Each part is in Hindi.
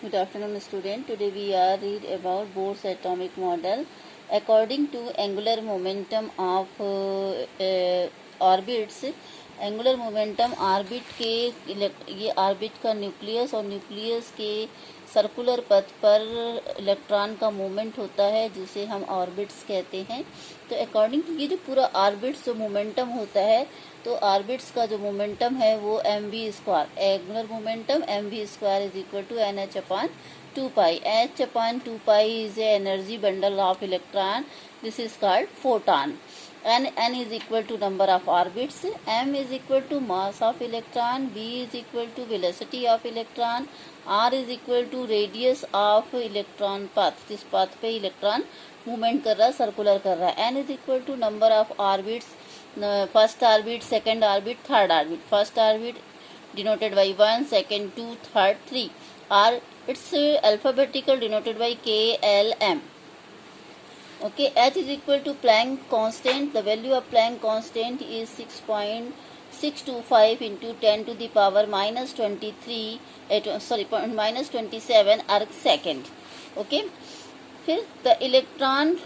Good afternoon, student. Today we are read about Bohr's atomic model. According to angular momentum of orbits, angular momentum orbit के ये ऑर्बिट का न्यूक्लियस और न्यूक्लियस के सर्कुलर पथ पर इलेक्ट्रॉन का मूवमेंट होता है जिसे हम ऑर्बिट्स कहते हैं। तो अकॉर्डिंग टू ये जो पूरा ऑर्बिट्स जो मोमेंटम होता है, तो ऑर्बिट्स का जो मोमेंटम है वो mv square, angular momentum mv square is equal to nh upon 2 pi. h upon 2 pi is a energy bundle of electron, this is called photon. n is equal to number of orbits, m is equal to mass of electron, b is equal to velocity of electron, r is equal to radius of electron path, जिस पाथ पे इलेक्ट्रॉन मूवमेंट कर रहा है, सर्कुलर कर रहा है। n is equal to number of orbits, first orbit, second orbit, third orbit। first orbit denoted by 1, second 2, third 3, r it's alphabetical denoted by k, l, m। Okay, h is equal to Planck constant. The value of Planck constant is 6.625 into 10 to the power minus 23, minus 27 arc second. Okay, फिर the electron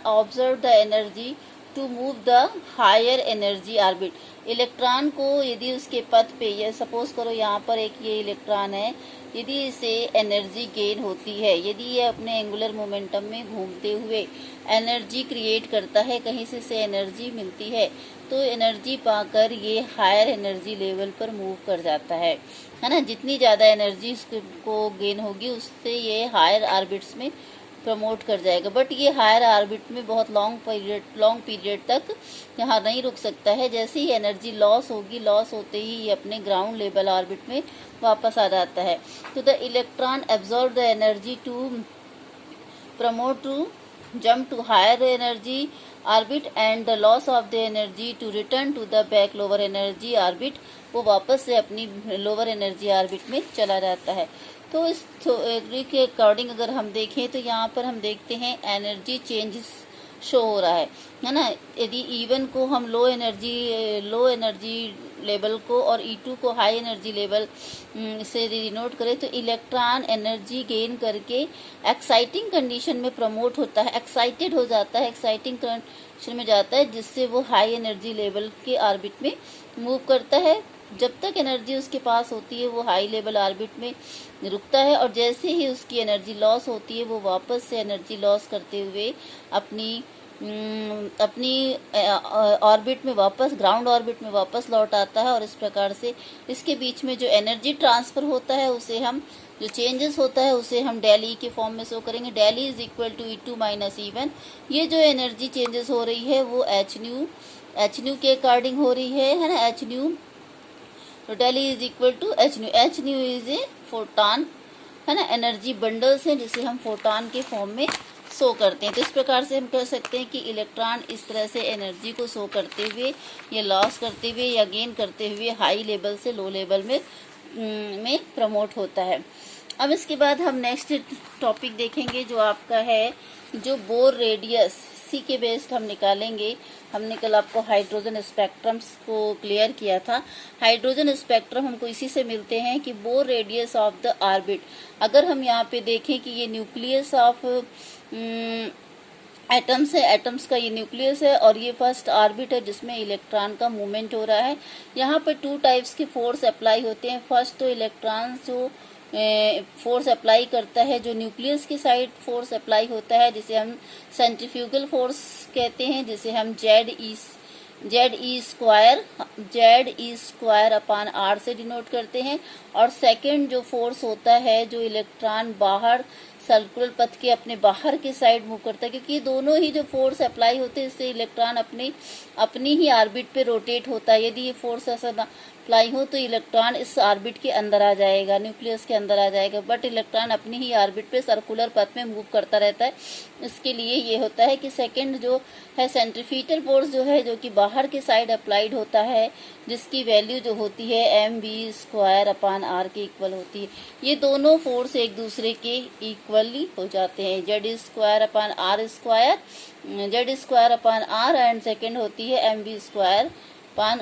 observe the energy to move the higher energy orbit। Electron को यदि उसके पथ पे, ये सपोज करो यहाँ पर एक ये इलेक्ट्रॉन है, यदि इसे एनर्जी गेन होती है, यदि ये अपने एंगुलर मोमेंटम में घूमते हुए एनर्जी क्रिएट करता है, कहीं से इसे एनर्जी मिलती है, तो एनर्जी पाकर ये हायर एनर्जी लेवल पर मूव कर जाता है ना। जितनी ज़्यादा एनर्जी इसको गेन होगी उससे ये हायर ऑर्बिट्स में प्रमोट कर जाएगा। बट ये हायर ऑर्बिट में बहुत लॉन्ग पीरियड तक यहाँ नहीं रुक सकता है। जैसे ही एनर्जी लॉस होगी, लॉस होते ही ये अपने ग्राउंड लेवल ऑर्बिट में वापस आ जाता है। तो the electron absorb the energy to promote to jump to higher energy orbit and the loss of the energy to return to the back lower energy orbit, वो वापस से अपनी लोअर एनर्जी ऑर्बिट में चला जाता है। तो इस थ्योरी के अकॉर्डिंग अगर हम देखें तो यहाँ पर हम देखते हैं एनर्जी चेंजेस शो हो रहा है ना। यदि E1 को हम लो एनर्जी लेवल को और E2 को हाई एनर्जी लेवल से डिनोट करें तो इलेक्ट्रॉन एनर्जी गेन करके एक्साइटिंग कंडीशन में प्रमोट होता है, एक्साइटेड हो जाता है, एक्साइटिंग कंडीशन में जाता है, जिससे वो हाई एनर्जी लेवल के ऑर्बिट में मूव करता है। जब तक एनर्जी उसके पास होती है वो हाई लेवल ऑर्बिट में रुकता है, और जैसे ही उसकी एनर्जी लॉस होती है वो वापस से एनर्जी लॉस करते हुए अपनी ऑर्बिट में वापस, ग्राउंड ऑर्बिट में वापस लौट आता है। और इस प्रकार से इसके बीच में जो एनर्जी ट्रांसफर होता है उसे हम, जो चेंजेस होता है उसे हम डेल ई के फॉर्म में शो करेंगे। Del E is equal to E2 minus E1। ये जो एनर्जी चेंजेस हो रही है वो एच न्यू के अकॉर्डिंग हो रही है ना, एच न्यू। तो del E is equal to H nu is a photon है ना, एनर्जी बंडल्स हैं जिसे हम फोटॉन के फॉर्म में शो करते हैं। तो इस प्रकार से हम कह सकते हैं कि इलेक्ट्रॉन इस तरह से एनर्जी को शो करते हुए या लॉस करते हुए या गेन करते हुए हाई लेवल से लो लेवल में प्रमोट होता है। अब इसके बाद हम नेक्स्ट टॉपिक देखेंगे जो आपका है जो बोर रेडियस, सी के बेस्ड हम निकालेंगे। हमने कल आपको हाइड्रोजन स्पेक्ट्रम्स को क्लियर किया था। हाइड्रोजन स्पेक्ट्रम हमको इसी से मिलते हैं कि bore radius of the orbit. अगर हम यहाँ पे देखें कि ये न्यूक्लियस ऑफ एटम्स है, एटम्स का ये न्यूक्लियस है और ये फर्स्ट ऑर्बिट है जिसमें इलेक्ट्रॉन का मूवमेंट हो रहा है। यहाँ पे 2 टाइप्स के फोर्स अप्लाई होते हैं। फर्स्ट तो इलेक्ट्रॉन जो फोर्स अप्लाई करता है, जो न्यूक्लियस की साइड फोर्स अप्लाई होता है, जिसे हम सेंट्रीफ्यूगल फोर्स कहते हैं, जिसे हम Z E square upon R से डिनोट करते हैं। और सेकंड जो फोर्स होता है जो इलेक्ट्रॉन बाहर सर्कुलर पथ के अपने बाहर की साइड मूव करता है, क्योंकि दोनों ही जो फोर्स अप्लाई होते हैं इससे इलेक्ट्रॉन अपनी ही ऑर्बिट पे रोटेट होता है। यदि ये फोर्स ऐसा ना अप्लाई हो तो इलेक्ट्रॉन इस ऑर्बिट के अंदर आ जाएगा, न्यूक्लियस के अंदर आ जाएगा, बट इलेक्ट्रॉन अपनी ही ऑर्बिट पे सर्कुलर पथ में मूव करता रहता है। इसके लिए ये होता है कि सेकंड जो है सेंट्रीफ्यूगल फोर्स जो है, जो कि बाहर की साइड अप्लाइड होता है, जिसकी वैल्यू जो होती है mv स्क्वायर अपॉन आर के इक्वल होती है। ये दोनों फोर्स एक दूसरे के इक्वली हो जाते हैं, Z square upon R and second होती है mv square upon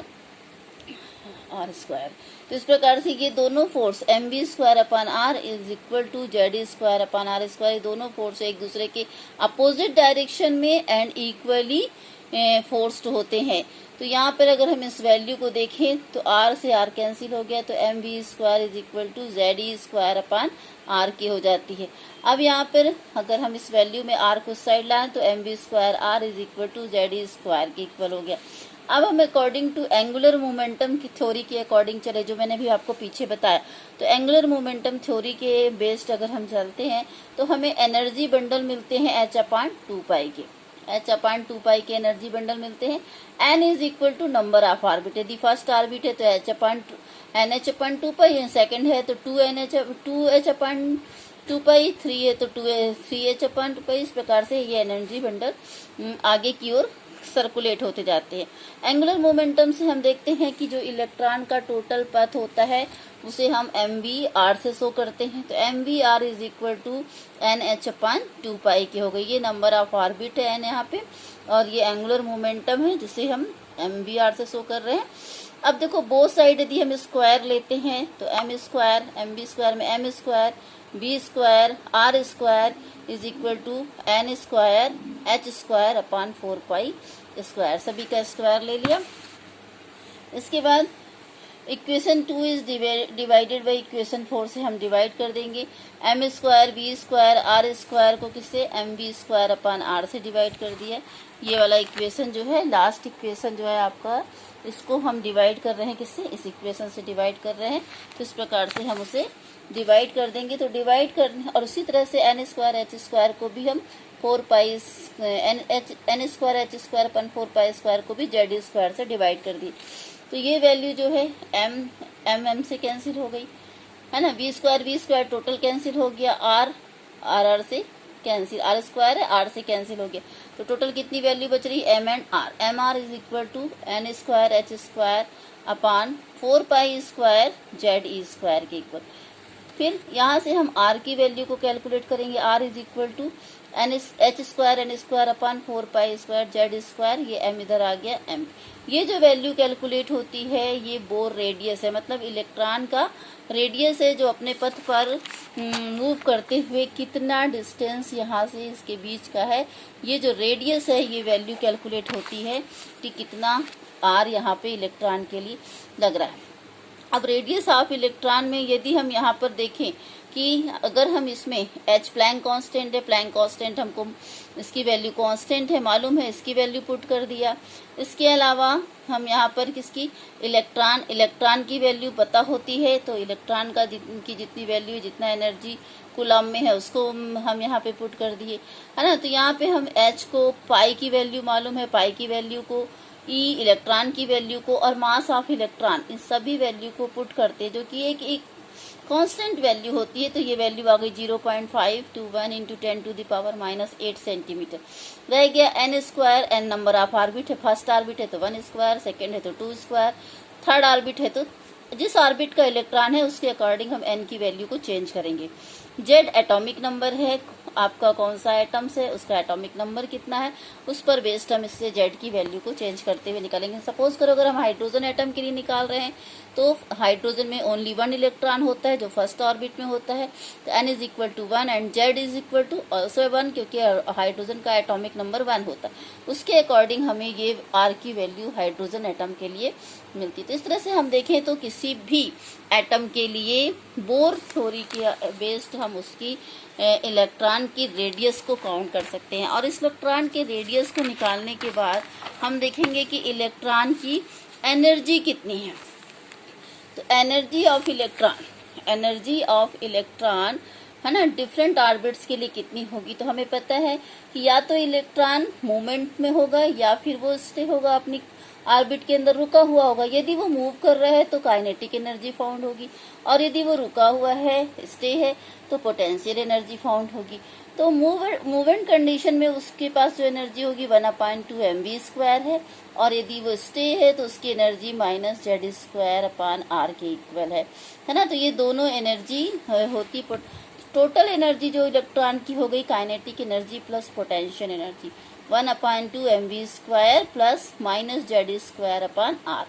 R square. तो इस प्रकार से ये दोनों force M V square upon R is equal to Z square upon R square, दोनों फोर्स एक दूसरे के अपोजिट डायरेक्शन में एंड इक्वली फोर्स्ड होते हैं। तो यहाँ पर अगर हम इस वैल्यू को देखें तो आर से आर कैंसिल हो गया, तो M V square is equal to Z square upon R की हो जाती है। अब यहाँ पर अगर हम इस वैल्यू में आर को साइड लाएं तो M V square R is equal to Z square के इक्वल हो गया। अब हम अकॉर्डिंग टू एंगुलर मोमेंटम की थ्योरी के अकॉर्डिंग चले, जो मैंने भी आपको पीछे बताया, तो एंगुलर मोमेंटम थ्योरी के बेस्ड अगर हम चलते हैं तो हमें एनर्जी बंडल मिलते हैं एच अपान 2 पाई के, एच अपान 2 पाई के एनर्जी बंडल मिलते हैं। N is equal to number of orbit, यदि फर्स्ट ऑर्बिट है तो H upon N H upon 2 pi, second है तो 2 एच अपान 2 पाई, 3 है तो 3 एच अपान 2 पाई। इस प्रकार से ये एनर्जी बंडल आगे की ओर सर्कुलेट होते जाते हैं। एंगुलर मोमेंटम से हम देखते हैं कि जो इलेक्ट्रॉन का टोटल पथ होता है उसे हम एम वी आर से शो करते हैं। तो M V R is equal to N H upon 2 pi की हो गई। ये नंबर ऑफ ऑर्बिट है एन यहाँ पे, और ये एंगुलर मोमेंटम है जिसे हम एम वी आर से शो कर रहे हैं। अब देखो बोथ साइड यदि हम स्क्वायर लेते हैं तो M square M B square में M square B square R square is equal to N square H square upon 4 pi square, सभी का स्क्वायर ले लिया। इसके बाद equation 2 is divided by equation 4 से हम डिवाइड कर देंगे। M square B square R square को किससे, M B square upon R से डिवाइड कर दिया। ये वाला इक्वेशन जो है, लास्ट इक्वेशन जो है आपका, इसको हम डिवाइड कर रहे हैं किससे, इस इक्वेशन से डिवाइड कर रहे हैं। तो इस प्रकार से हम उसे डिवाइड कर देंगे। तो डिवाइड कर, और उसी तरह से एन स्क्वायर एच स्क्वायर को भी हम 4 pi N square H square upon 4 pi square को भी जेड स्क्वायर से डिवाइड कर दी। तो ये वैल्यू जो है एम से कैंसिल हो गई है ना, वी स्क्वायर टोटल कैंसिल हो गया, आर से कैंसिल, आर स्क्वायर है आर से कैंसिल हो गया। तो टोटल कितनी वैल्यू बच रही, M and R. M R is equal to N square H square upon 4 pi square Z E square के इक्वल। फिर यहाँ से हम r की वैल्यू को कैलकुलेट करेंगे। r is equal to H square upon 4 pi square Z square, ये m इधर आ गया m। ये जो वैल्यू कैलकुलेट होती है ये बोर रेडियस है, मतलब इलेक्ट्रॉन का रेडियस है जो अपने पथ पर मूव करते हुए कितना डिस्टेंस यहाँ से इसके बीच का है। ये जो रेडियस है ये वैल्यू कैलकुलेट होती है कि कितना r यहाँ पे इलेक्ट्रॉन के लिए लग रहा है। अब रेडियस ऑफ इलेक्ट्रॉन में यदि हम यहाँ पर देखें कि अगर हम इसमें h प्लैंक कांस्टेंट है, प्लैंक कांस्टेंट हमको इसकी वैल्यू कांस्टेंट है मालूम है, इसकी वैल्यू पुट कर दिया। इसके अलावा हम यहाँ पर किसकी, इलेक्ट्रॉन की वैल्यू पता होती है, तो इलेक्ट्रॉन का की जितनी वैल्यू जितना एनर्जी कूलम में है उसको हम यहाँ पे पुट कर दिए है ना। तो यहाँ पे हम h को पाई की वैल्यू मालूम है, पाई की वैल्यू को, ई इलेक्ट्रॉन की वैल्यू को और मास ऑफ इलेक्ट्रॉन, इन सभी वैल्यू को पुट करते हैं जो कि एक कांस्टेंट वैल्यू होती है। तो ये वैल्यू आ गई 0.521 इंटू 10⁻⁸ सेंटीमीटर। रह गया N square, N number of orbit है, फर्स्ट ऑर्बिट है तो 1 स्क्वायर, सेकेंड है तो 2 स्क्वायर, थर्ड ऑर्बिट है तो जिस ऑर्बिट का इलेक्ट्रॉन है उसके अकॉर्डिंग हम एन की वैल्यू को चेंज करेंगे। जेड एटॉमिक नंबर है, आपका कौन सा एटम्स है उसका एटॉमिक नंबर कितना है, उस पर बेस्ड हम इससे जेड की वैल्यू को चेंज करते हुए निकालेंगे। सपोज करो अगर हम हाइड्रोजन एटम के लिए निकाल रहे हैं तो हाइड्रोजन में ओनली 1 इलेक्ट्रॉन होता है जो फर्स्ट ऑर्बिट में होता है, तो N is equal to 1 and Z is equal to also 1, क्योंकि हाइड्रोजन का एटॉमिक नंबर 1 होता है। उसके अकॉर्डिंग हमें ये आर की वैल्यू हाइड्रोजन एटम के लिए मिलती है। तो इस तरह से हम देखें तो किसी भी एटम के लिए बोर थ्योरी के बेस्ड हम उसकी इलेक्ट्रॉन की रेडियस को काउंट कर सकते हैं, और इस इलेक्ट्रॉन के रेडियस को निकालने के बाद हम देखेंगे कि इलेक्ट्रॉन की एनर्जी कितनी है। तो एनर्जी ऑफ इलेक्ट्रॉन है ना डिफरेंट ऑर्बिट्स के लिए कितनी होगी, तो हमें पता है कि या तो इलेक्ट्रॉन मूवमेंट में होगा या फिर वो स्टे होगा, अपनी ऑर्बिट के अंदर रुका हुआ होगा। यदि वो मूव कर रहा है तो काइनेटिक एनर्जी फाउंड होगी, और यदि वो रुका हुआ है, स्टे है, तो पोटेंशियल एनर्जी फाउंड होगी। तो मूवमेंट कंडीशन में उसके पास जो एनर्जी होगी 1/2 mv स्क्वायर है, और यदि वो स्टे है तो उसकी energy minus Z square upon R के इक्वल है ना। तो ये दोनों एनर्जी होती, टोटल एनर्जी जो इलेक्ट्रॉन की हो गई kinetic energy plus potential energy 1/2 mv square plus minus Z square upon R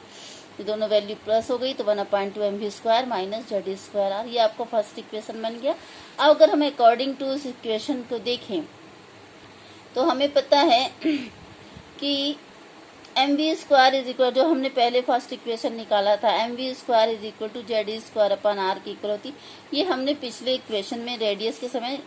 ये दोनों वैल्यू प्लस हो गई तो 1/2 mv² माइनस Z²R, ये आपका फर्स्ट इक्वेशन बन गया। अब अगर हम अकॉर्डिंग टू इस इक्वेशन को देखें तो हमें पता है कि mv² इज इक्वल, जो हमने पहले फर्स्ट इक्वेशन निकाला था mv² is equal to Z² की इक्वल होती, ये हमने पिछले इक्वेशन में रेडियस के समय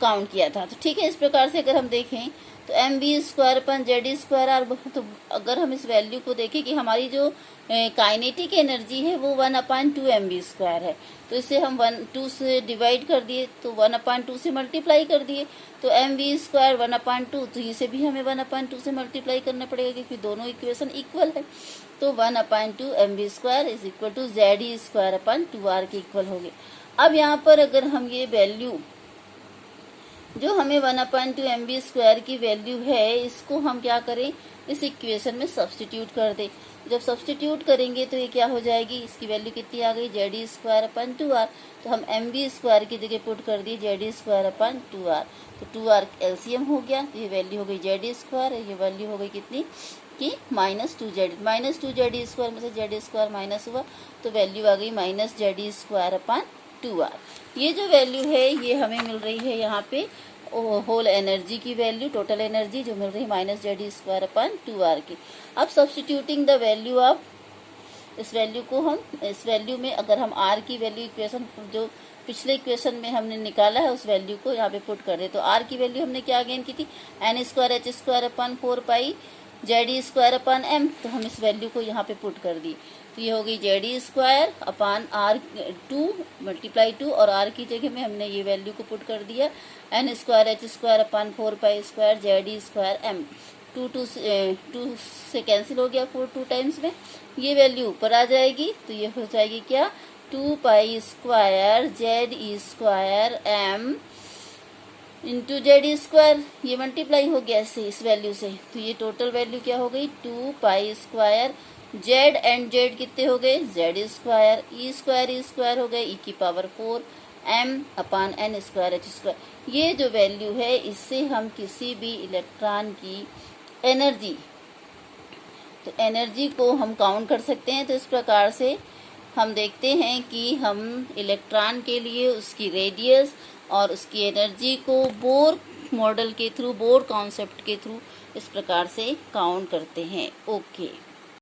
काउंट किया था। तो ठीक है, इस प्रकार से अगर हम देखें तो mv² Z², तो अगर हम इस वैल्यू को देखें कि हमारी जो काइनेटिक एनर्जी है वो 1/2 mv² है, तो इसे हम 2 से डिवाइड कर दिए तो 1/2 से मल्टीप्लाई कर दिए, तो mv² 1/2, तो इसे भी हमें 1/2 से मल्टीप्लाई करना पड़ेगा क्योंकि दोनों इक्वेशन इक्वल है। तो 1/2 mv² is equal to Ze²/2r के इक्वल हो गए। अब यहाँ पर अगर हम ये वैल्यू जो हमें 1/2 mv² की वैल्यू है, इसको हम क्या करें, इस इक्वेशन में सब्स्टिट्यूट कर दें। जब सब्स्टिट्यूट करेंगे तो ये क्या हो जाएगी, इसकी वैल्यू कितनी आ गई Ze²/2r, तो हम mv² की जगह पुट कर दिए Ze²/2r, तो 2r एलसीएम हो गया, तो ये वैल्यू हो गई Ze², ये वैल्यू हो गई कितनी कि -2Z, -2Z² में से Z² माइनस हुआ तो वैल्यू आ गई -Ze²/2r। ये जो वैल्यू है ये हमें मिल रही है यहाँ पे होल एनर्जी की वैल्यू, टोटल एनर्जी जो मिल रही है -Ze²/2r की। अब सब्स्टिट्यूटिंग द वैल्यू ऑफ, इस वैल्यू को हम इस वैल्यू में अगर हम r की वैल्यू इक्वेशन जो पिछले इक्वेशन में हमने निकाला है उस वैल्यू को यहाँ पे पुट कर दे, तो r की वैल्यू हमने क्या गेन की थी n²h²/4π Ze²/m, तो हम इस वैल्यू को यहाँ पे पुट कर दी, तो ये हो गई Ze²/r2 मल्टीप्लाई 2 और r की जगह में हमने ये वैल्यू को पुट कर दिया n²h²/4π Ze²m, 2 से कैंसिल हो गया, 4 2 टाइम्स में ये वैल्यू ऊपर आ जाएगी, तो ये हो जाएगी क्या 2π² Ze²m इंटू Z², ये मल्टीप्लाई हो गया इससे इस वैल्यू से, तो ये टोटल वैल्यू क्या हो गई 2π², Z एंड Z कितने हो गए Z², E² हो गए e⁴ m/n²h²। ये जो वैल्यू है इससे हम किसी भी इलेक्ट्रॉन की एनर्जी, तो एनर्जी को हम काउंट कर सकते हैं। तो इस प्रकार से हम देखते हैं कि हम इलेक्ट्रॉन के लिए उसकी रेडियस और उसकी एनर्जी को बोर मॉडल के थ्रू, बोर कॉन्सेप्ट के थ्रू इस प्रकार से काउंट करते हैं। ओके।